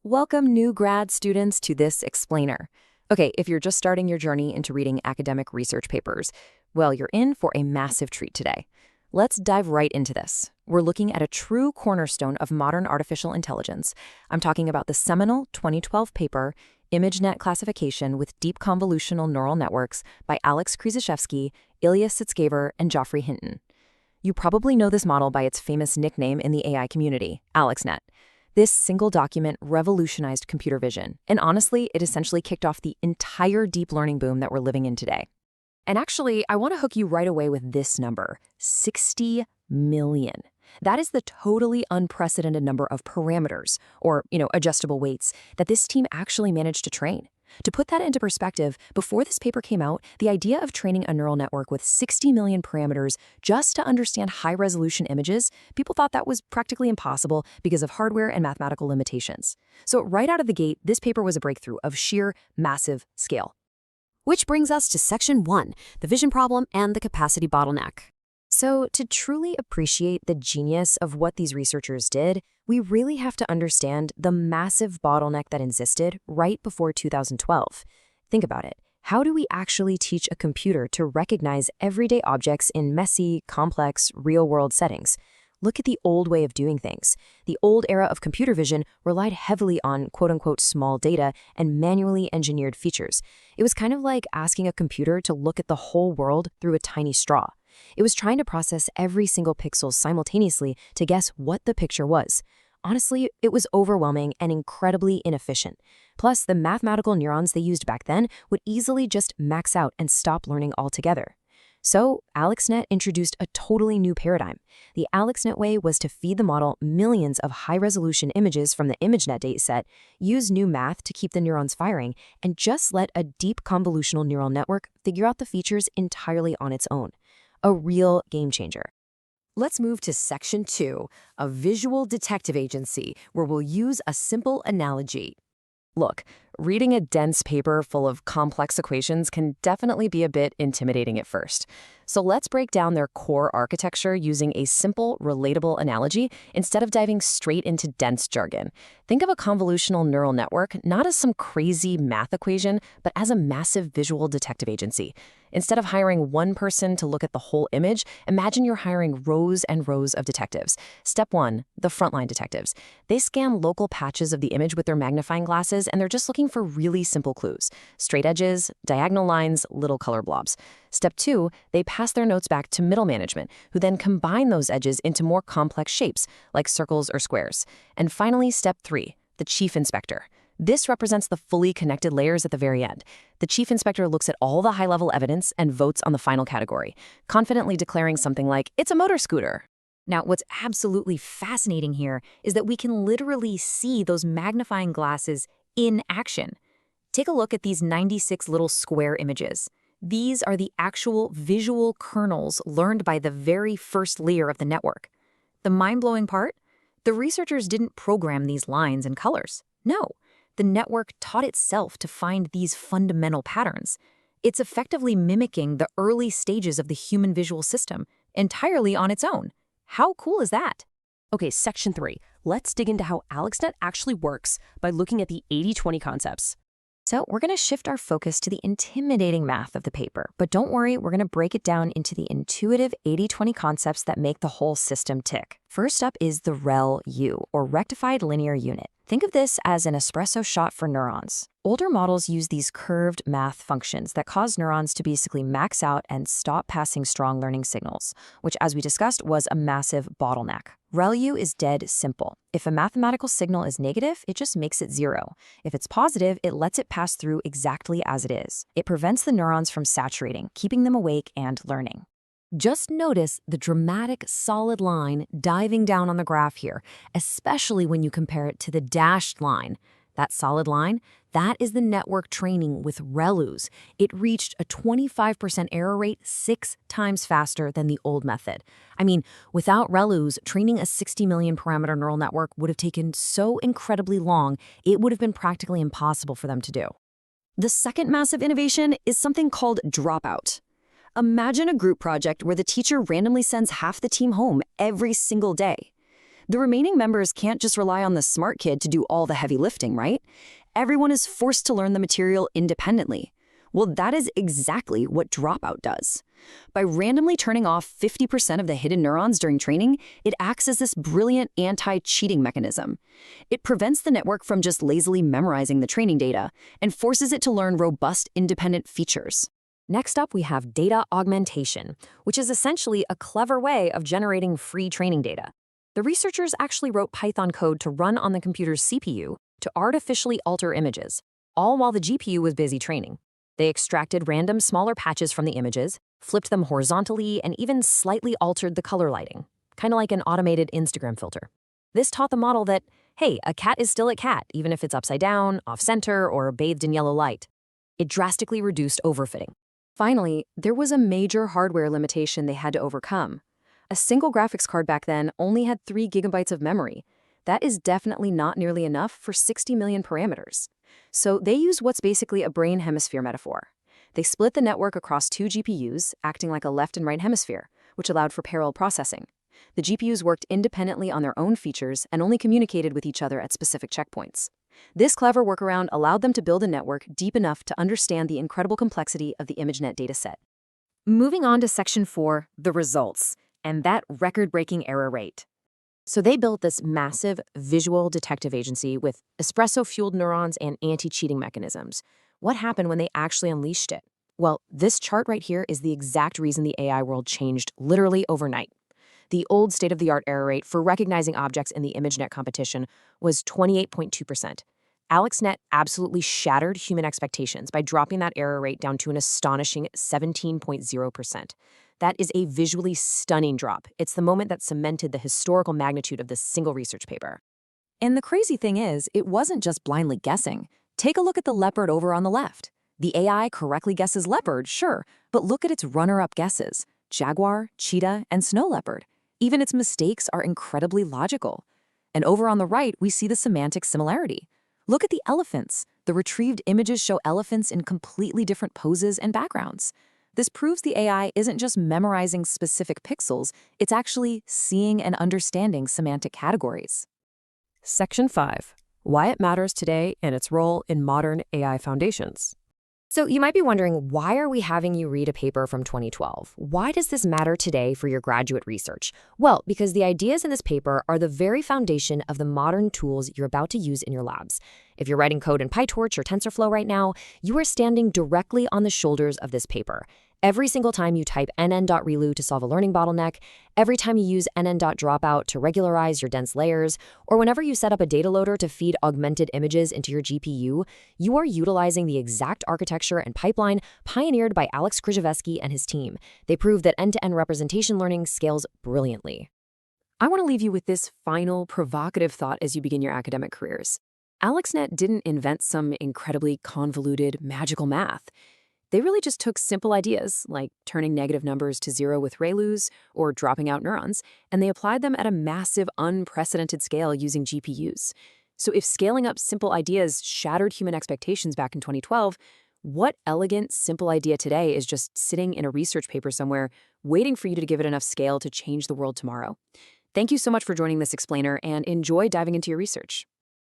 Welcome new grad students to this explainer. Okay, if you're just starting your journey into reading academic research papers, well, you're in for a massive treat today. Let's dive right into this. We're looking at a true cornerstone of modern artificial intelligence. I'm talking about the seminal 2012 paper, ImageNet Classification with Deep Convolutional Neural Networks by Alex Krizhevsky, Ilya Sutskever, and Geoffrey Hinton. You probably know this model by its famous nickname in the AI community, AlexNet. This single document revolutionized computer vision, and honestly, it essentially kicked off the entire deep learning boom that we're living in today. And actually, I want to hook you right away with this number, 60 million. That is the totally unprecedented number of parameters, or, adjustable weights, that this team actually managed to train. To put that into perspective, before this paper came out, the idea of training a neural network with 60 million parameters just to understand high-resolution images, people thought that was practically impossible because of hardware and mathematical limitations. So right out of the gate, this paper was a breakthrough of sheer massive scale. Which brings us to Section 1, the vision problem and the capacity bottleneck. So to truly appreciate the genius of what these researchers did, we really have to understand the massive bottleneck that existed right before 2012. Think about it. How do we actually teach a computer to recognize everyday objects in messy, complex, real-world settings? Look at the old way of doing things. The old era of computer vision relied heavily on quote-unquote small data and manually engineered features. It was kind of like asking a computer to look at the whole world through a tiny straw. It was trying to process every single pixel simultaneously to guess what the picture was. Honestly, it was overwhelming and incredibly inefficient. Plus, the mathematical neurons they used back then would easily just max out and stop learning altogether. So, AlexNet introduced a totally new paradigm. The AlexNet way was to feed the model millions of high-resolution images from the ImageNet dataset, use new math to keep the neurons firing, and just let a deep convolutional neural network figure out the features entirely on its own. A real game changer. Let's move to Section 2, a visual detective agency, where we'll use a simple analogy. Look, reading a dense paper full of complex equations can definitely be a bit intimidating at first. So let's break down their core architecture using a simple, relatable analogy instead of diving straight into dense jargon. Think of a convolutional neural network not as some crazy math equation, but as a massive visual detective agency. Instead of hiring one person to look at the whole image, imagine you're hiring rows and rows of detectives. Step 1, the frontline detectives. They scan local patches of the image with their magnifying glasses, and they're just looking for really simple clues. Straight edges, diagonal lines, little color blobs. Step 2, they pass their notes back to middle management, who then combine those edges into more complex shapes, like circles or squares. And finally, Step 3, the chief inspector. This represents the fully connected layers at the very end. The chief inspector looks at all the high-level evidence and votes on the final category, confidently declaring something like, "It's a motor scooter." Now, what's absolutely fascinating here is that we can literally see those magnifying glasses in action. Take a look at these 96 little square images. These are the actual visual kernels learned by the very first layer of the network. The mind-blowing part? The researchers didn't program these lines and colors. No. The network taught itself to find these fundamental patterns. It's effectively mimicking the early stages of the human visual system, entirely on its own. How cool is that? Okay, Section 3. Let's dig into how AlexNet actually works by looking at the 80-20 concepts. So we're going to shift our focus to the intimidating math of the paper, but don't worry, we're going to break it down into the intuitive 80-20 concepts that make the whole system tick. First up is the ReLU, or Rectified Linear Unit. Think of this as an espresso shot for neurons. Older models use these curved math functions that cause neurons to basically max out and stop passing strong learning signals, which, as we discussed, was a massive bottleneck. ReLU is dead simple. If a mathematical signal is negative, it just makes it 0. If it's positive, it lets it pass through exactly as it is. It prevents the neurons from saturating, keeping them awake and learning. Just notice the dramatic solid line diving down on the graph here, especially when you compare it to the dashed line. That solid line, that is the network training with ReLUs. It reached a 25% error rate 6 times faster than the old method. I mean, without ReLUs, training a 60 million parameter neural network would have taken so incredibly long, it would have been practically impossible for them to do. The second massive innovation is something called Dropout. Imagine a group project where the teacher randomly sends half the team home every single day. The remaining members can't just rely on the smart kid to do all the heavy lifting, right? Everyone is forced to learn the material independently. Well, that is exactly what Dropout does. By randomly turning off 50% of the hidden neurons during training, it acts as this brilliant anti-cheating mechanism. It prevents the network from just lazily memorizing the training data and forces it to learn robust, independent features. Next up, we have data augmentation, which is essentially a clever way of generating free training data. The researchers actually wrote Python code to run on the computer's CPU to artificially alter images, all while the GPU was busy training. They extracted random smaller patches from the images, flipped them horizontally, and even slightly altered the color lighting, kind of like an automated Instagram filter. This taught the model that, hey, a cat is still a cat, even if it's upside down, off-center, or bathed in yellow light. It drastically reduced overfitting. Finally, there was a major hardware limitation they had to overcome. A single graphics card back then only had 3 gigabytes of memory. That is definitely not nearly enough for 60 million parameters. So they used what's basically a brain hemisphere metaphor. They split the network across 2 GPUs, acting like a left and right hemisphere, which allowed for parallel processing. The GPUs worked independently on their own features and only communicated with each other at specific checkpoints. This clever workaround allowed them to build a network deep enough to understand the incredible complexity of the ImageNet dataset. Moving on to Section 4, the results, and that record-breaking error rate. So they built this massive visual detective agency with espresso-fueled neurons and anti-cheating mechanisms. What happened when they actually unleashed it? Well, this chart right here is the exact reason the AI world changed literally overnight. The old state-of-the-art error rate for recognizing objects in the ImageNet competition was 28.2%. AlexNet absolutely shattered human expectations by dropping that error rate down to an astonishing 17.0%. That is a visually stunning drop. It's the moment that cemented the historical magnitude of this single research paper. And the crazy thing is, it wasn't just blindly guessing. Take a look at the leopard over on the left. The AI correctly guesses leopard, sure, but look at its runner-up guesses: jaguar, cheetah, and snow leopard. Even its mistakes are incredibly logical. And over on the right, we see the semantic similarity. Look at the elephants. The retrieved images show elephants in completely different poses and backgrounds. This proves the AI isn't just memorizing specific pixels, it's actually seeing and understanding semantic categories. Section 5. Why it matters today and its role in modern AI foundations. So you might be wondering, why are we having you read a paper from 2012? Why does this matter today for your graduate research? Well, because the ideas in this paper are the very foundation of the modern tools you're about to use in your labs. If you're writing code in PyTorch or TensorFlow right now, you are standing directly on the shoulders of this paper. Every single time you type nn.ReLU to solve a learning bottleneck, every time you use nn.Dropout to regularize your dense layers, or whenever you set up a data loader to feed augmented images into your GPU, you are utilizing the exact architecture and pipeline pioneered by Alex Krizhevsky and his team. They prove that end-to-end representation learning scales brilliantly. I want to leave you with this final provocative thought as you begin your academic careers. AlexNet didn't invent some incredibly convoluted, magical math. They really just took simple ideas, like turning negative numbers to zero with ReLUs or dropping out neurons, and they applied them at a massive, unprecedented scale using GPUs. So if scaling up simple ideas shattered human expectations back in 2012, what elegant, simple idea today is just sitting in a research paper somewhere, waiting for you to give it enough scale to change the world tomorrow? Thank you so much for joining this explainer, and enjoy diving into your research.